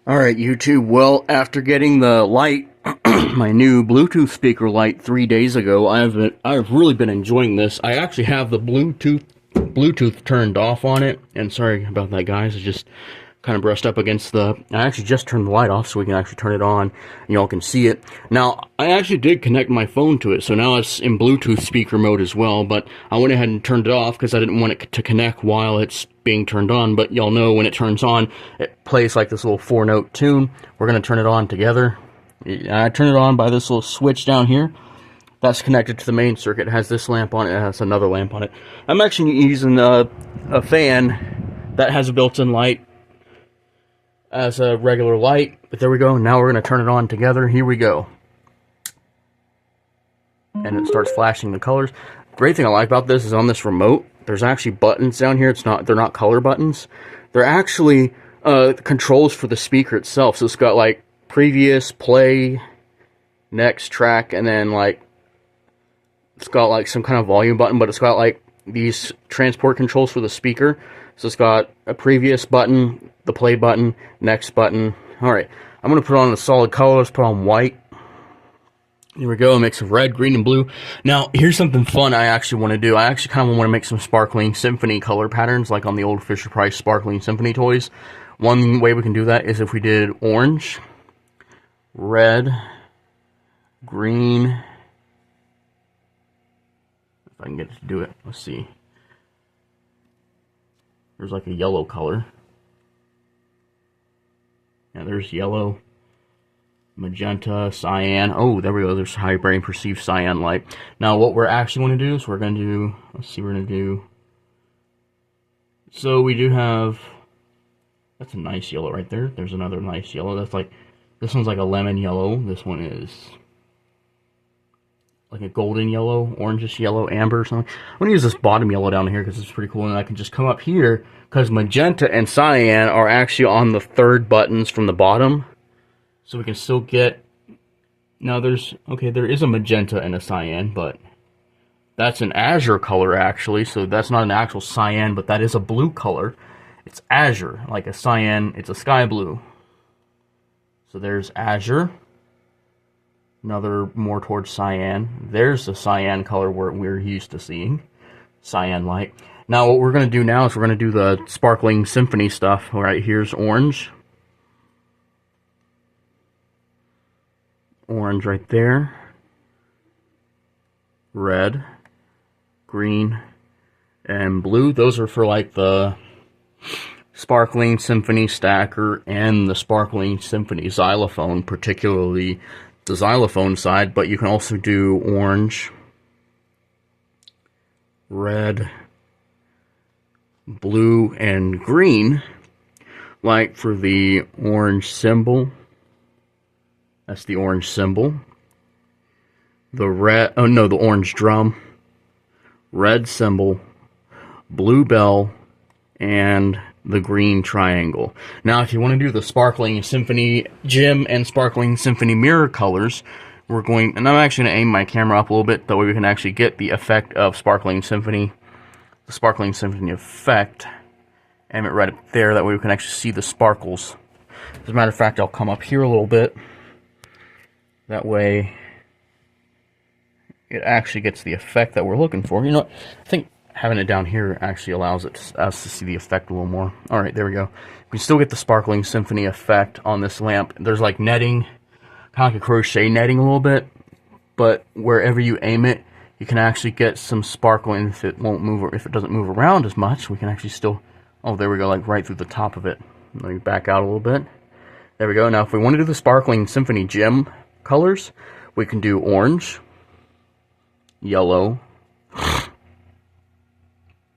Alright, YouTube. Well, after getting the light, my new Bluetooth speaker light 3 days ago, I've really been enjoying this. I actually have the Bluetooth turned off on it, and sorry about that, guys. I just kind of brushed up against I actually just turned the light off so we can actually turn it on, and y'all can see it. Now, I actually did connect my phone to it, so now it's in Bluetooth speaker mode as well, but I went ahead and turned it off because I didn't want it to connect while it's being turned on. But y'all know when it turns on, it plays like this little 4-note tune. We're going to turn it on together. I turn it on by this little switch down here. That's connected to the main circuit. It has this lamp on it. It has another lamp on it. I'm actually using a fan that has a built-in light as a regular light. But there we go. Now we're going to turn it on together. Here we go. And it starts flashing the colors. Great thing I like about this is on this remote, there's actually buttons down here. They're not color buttons. They're actually controls for the speaker itself. So it's got like previous, play, next track, and then like it's got like some kind of volume button, but it's got like these transport controls for the speaker. So it's got a previous button, the play button, next button. Alright, I'm going to put on a solid color. Let's put on white. Here we go, a mix of red, green, and blue. Now, here's something fun I actually want to do. I actually kind of want to make some sparkling symphony color patterns, like on the old Fisher-Price sparkling symphony toys. One way we can do that is if we did orange, red, green. If I can get it to do it, let's see. There's like a yellow color. Yeah, there's yellow. Magenta, cyan. Oh, there we go. There's high brain perceived cyan light. Now, what we're actually going to do is we're going to do, let's see, we're going to do, so we do have, that's a nice yellow right there. There's another nice yellow. That's like, this one's like a lemon yellow. This one is like a golden yellow, orangish yellow, amber or something. I'm going to use this bottom yellow down here because it's pretty cool. And I can just come up here because magenta and cyan are actually on the third buttons from the bottom. So we can still get, now there is a magenta and a cyan, but that's an azure color actually, so that's not an actual cyan, but that is a blue color. It's azure, like a cyan, it's a sky blue. So there's azure, another more towards cyan. There's the cyan color we're used to seeing, cyan light. Now what we're going to do now is we're going to do the sparkling symphony stuff. All right, here's orange. Orange right there, red, green, and blue. Those are for like the sparkling symphony stacker and the sparkling symphony xylophone, particularly the xylophone side, but you can also do orange, red, blue, and green, like for the orange symbol. That's the orange cymbal. The orange drum, red cymbal, blue bell, and the green triangle. Now, if you want to do the sparkling symphony gem and sparkling symphony mirror colors, we're going, and I'm actually going to aim my camera up a little bit, that way we can actually get the effect of sparkling symphony, the sparkling symphony effect. Aim it right up there, that way we can actually see the sparkles. As a matter of fact, I'll come up here a little bit. That way, it actually gets the effect that we're looking for. You know what? I think having it down here actually allows us to see the effect a little more. Alright, there we go. We can still get the sparkling symphony effect on this lamp. There's like netting, kind of like a crochet netting a little bit, but wherever you aim it, you can actually get some sparkling. If it won't move, or if it doesn't move around as much, we can actually still, oh, there we go, like right through the top of it. Let me back out a little bit. There we go. Now, if we want to do the sparkling symphony gem colors, we can do orange, yellow,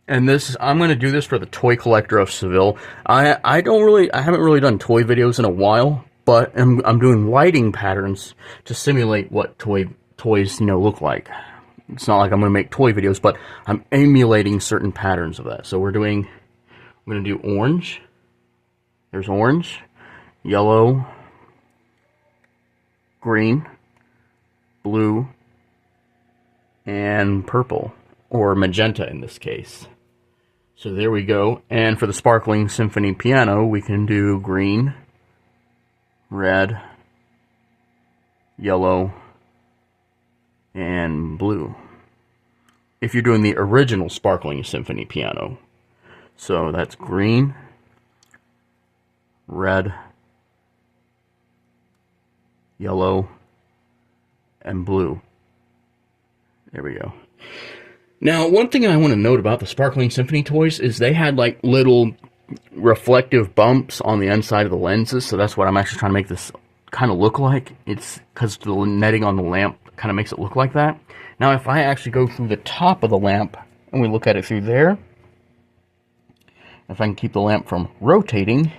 and this, I'm going to do this for the toy collector of Seville. I haven't really done toy videos in a while, but I'm doing lighting patterns to simulate what toys look like. It's not like I'm going to make toy videos, but I'm emulating certain patterns of that. So I'm going to do orange. There's orange, yellow, green, blue, and purple, or magenta in this case. So there we go. And for the sparkling symphony piano, we can do green, red, yellow, and blue. If you're doing the original Sparkling Symphony piano. So that's green, red, yellow, and blue. There we go. Now, one thing I want to note about the Sparkling Symphony toys is they had like little reflective bumps on the inside of the lenses, so that's what I'm actually trying to make this kind of look like. It's because the netting on the lamp kind of makes it look like that. Now, if I actually go through the top of the lamp and we look at it through there, if I can keep the lamp from rotating,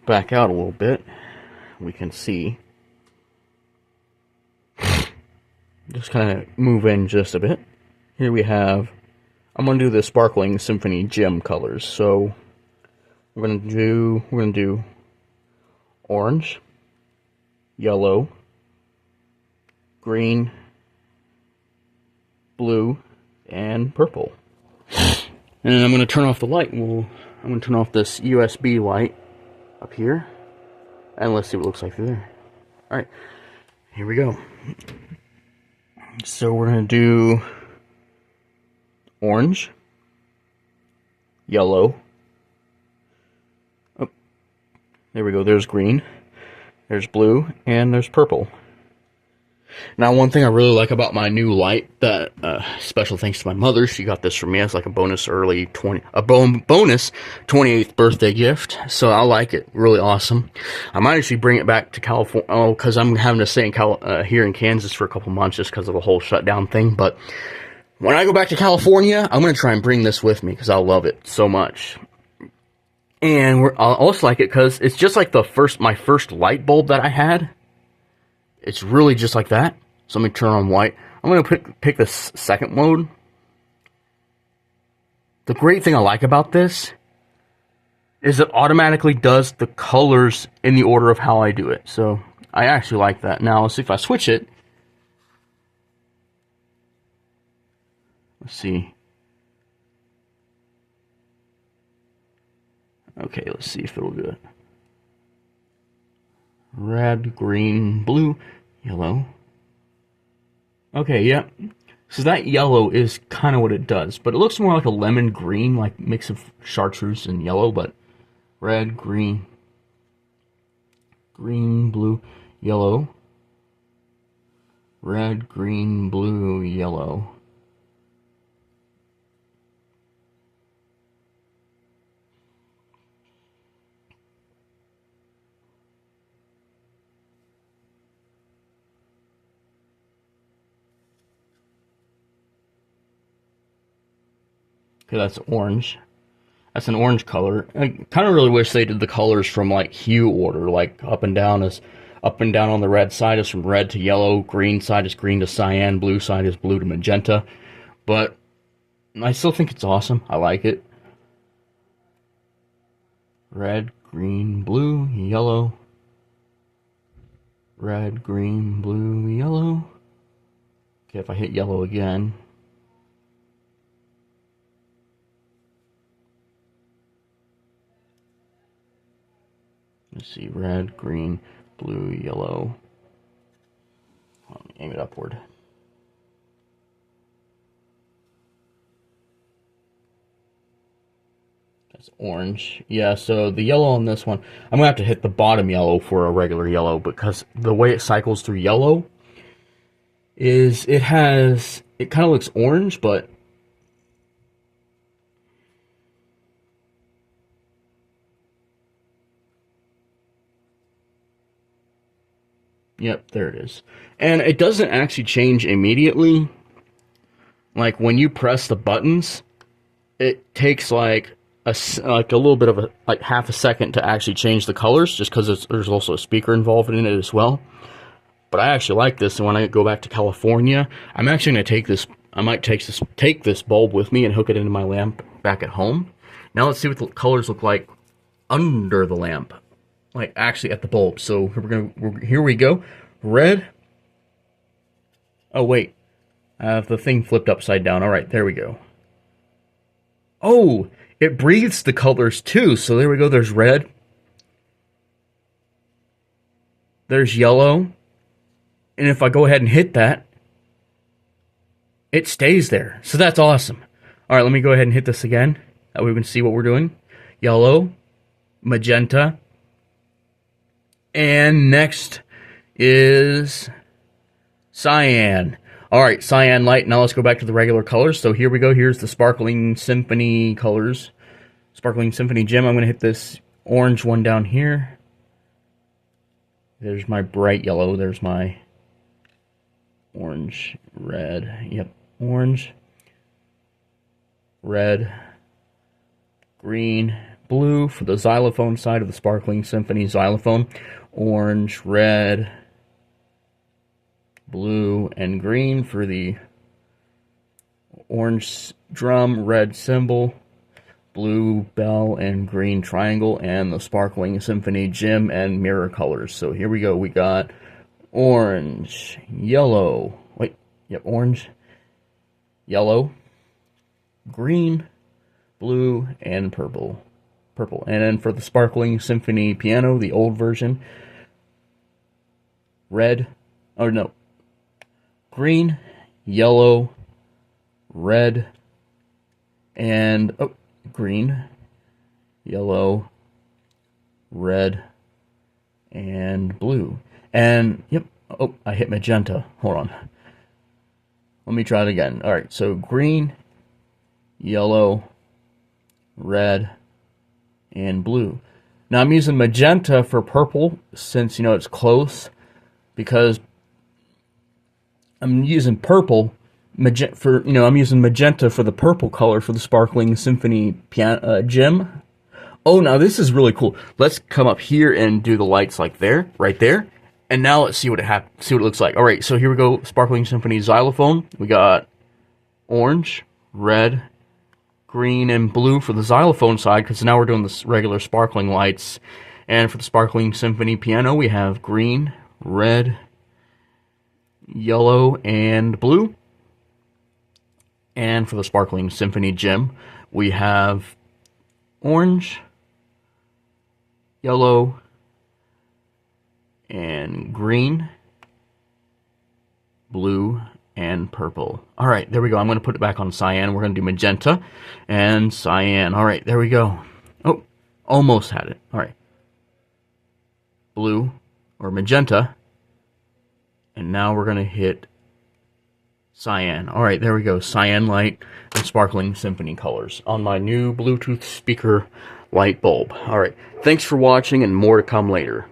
back out a little bit, we can see. Just kind of move in just a bit. Here we have, I'm going to do the Sparkling Symphony gem colors. So we're going to do orange, yellow, green, blue, and purple. And then I'm going to turn off the light. I'm going to turn off this USB light up here. And let's see what it looks like through there. Alright, here we go. So we're going to do orange, yellow. Oh, there we go. There's green, there's blue, and there's purple. Now, one thing I really like about my new light, that special thanks to my mother, she got this for me as like a bonus bonus 28th birthday gift. So I like it, really awesome. I might actually bring it back to California, because I'm having to stay in here in Kansas for a couple months just because of the whole shutdown thing. But when I go back to California, I'm going to try and bring this with me because I love it so much. And I'll also like it because it's just like my first light bulb that I had. It's really just like that. So let me turn on white. I'm going to pick the second mode. The great thing I like about this is it automatically does the colors in the order of how I do it. So I actually like that. Now let's see if I switch it. Let's see. Okay, let's see if it'll do it. Red, green, blue, yellow. Okay, yeah. So that yellow is kind of what it does, but it looks more like a lemon green, like mix of chartreuse and yellow, but red, green, blue, yellow. Red, green, blue, yellow. Okay, that's orange. That's an orange color. I kind of really wish they did the colors from like hue order, like up and down on the red side is from red to yellow, green side is green to cyan, blue side is blue to magenta. But I still think it's awesome. I like it. Red, green, blue, yellow. Red, green, blue, yellow. Okay, if I hit yellow again. Let's see, red, green, blue, yellow. Let me aim it upward. That's orange. Yeah, so the yellow on this one, I'm going to have to hit the bottom yellow for a regular yellow, because the way it cycles through yellow is it kind of looks orange, but yep, there it is. And it doesn't actually change immediately. Like when you press the buttons, it takes like a little bit of like half a second to actually change the colors, just because there's also a speaker involved in it as well. But I actually like this, and when I go back to California, I'm actually going to take this. I might take this bulb with me and hook it into my lamp back at home. Now let's see what the colors look like under the lamp. Like actually at the bulb. So here we go. Red. Oh wait, I have the thing flipped upside down. All right, there we go. Oh, it breathes the colors too. So there we go. There's red, there's yellow. And if I go ahead and hit that, it stays there. So that's awesome. All right, let me go ahead and hit this again. That way we can see what we're doing. Yellow, magenta, and next is cyan. All right, cyan light. Now let's go back to the regular colors. So here we go. Here's the Sparkling Symphony colors. Sparkling Symphony Gem. I'm going to hit this orange one down here. There's my bright yellow. There's my orange, red. Yep, orange, red, green, blue for the xylophone side of the Sparkling Symphony xylophone. Orange, red, blue, and green for the orange drum, red cymbal, blue bell, and green triangle, and the Sparkling Symphony gem and mirror colors. So here we go. We got orange, yellow, orange, yellow, green, blue, and purple. And then for the Sparkling Symphony piano, the old version, green, yellow, red, and green, yellow, red, and blue. And I hit magenta. Hold on. Let me try it again. All right, so green, yellow, red, and blue. Now I'm using magenta for purple since it's close, because I'm using purple I'm using magenta for the purple color for the Sparkling Symphony piano gem. Oh, now this is really cool. Let's come up here and do the lights like there, right there. And now let's see what it looks like. All right, so here we go. Sparkling Symphony xylophone. We got orange, red, green, and blue for the xylophone side, because now we're doing the regular sparkling lights. And for the Sparkling Symphony piano, we have green, red, yellow, and blue. And for the Sparkling Symphony gem, we have orange, yellow, and green, blue, and purple. All right, there we go. I'm going to put it back on cyan. We're going to do magenta and cyan. All right, there we go. Oh, almost had it. All right. Blue or magenta. And now we're going to hit cyan. All right, there we go. Cyan light and Sparkling Symphony colors on my new Bluetooth speaker light bulb. All right, thanks for watching, and more to come later.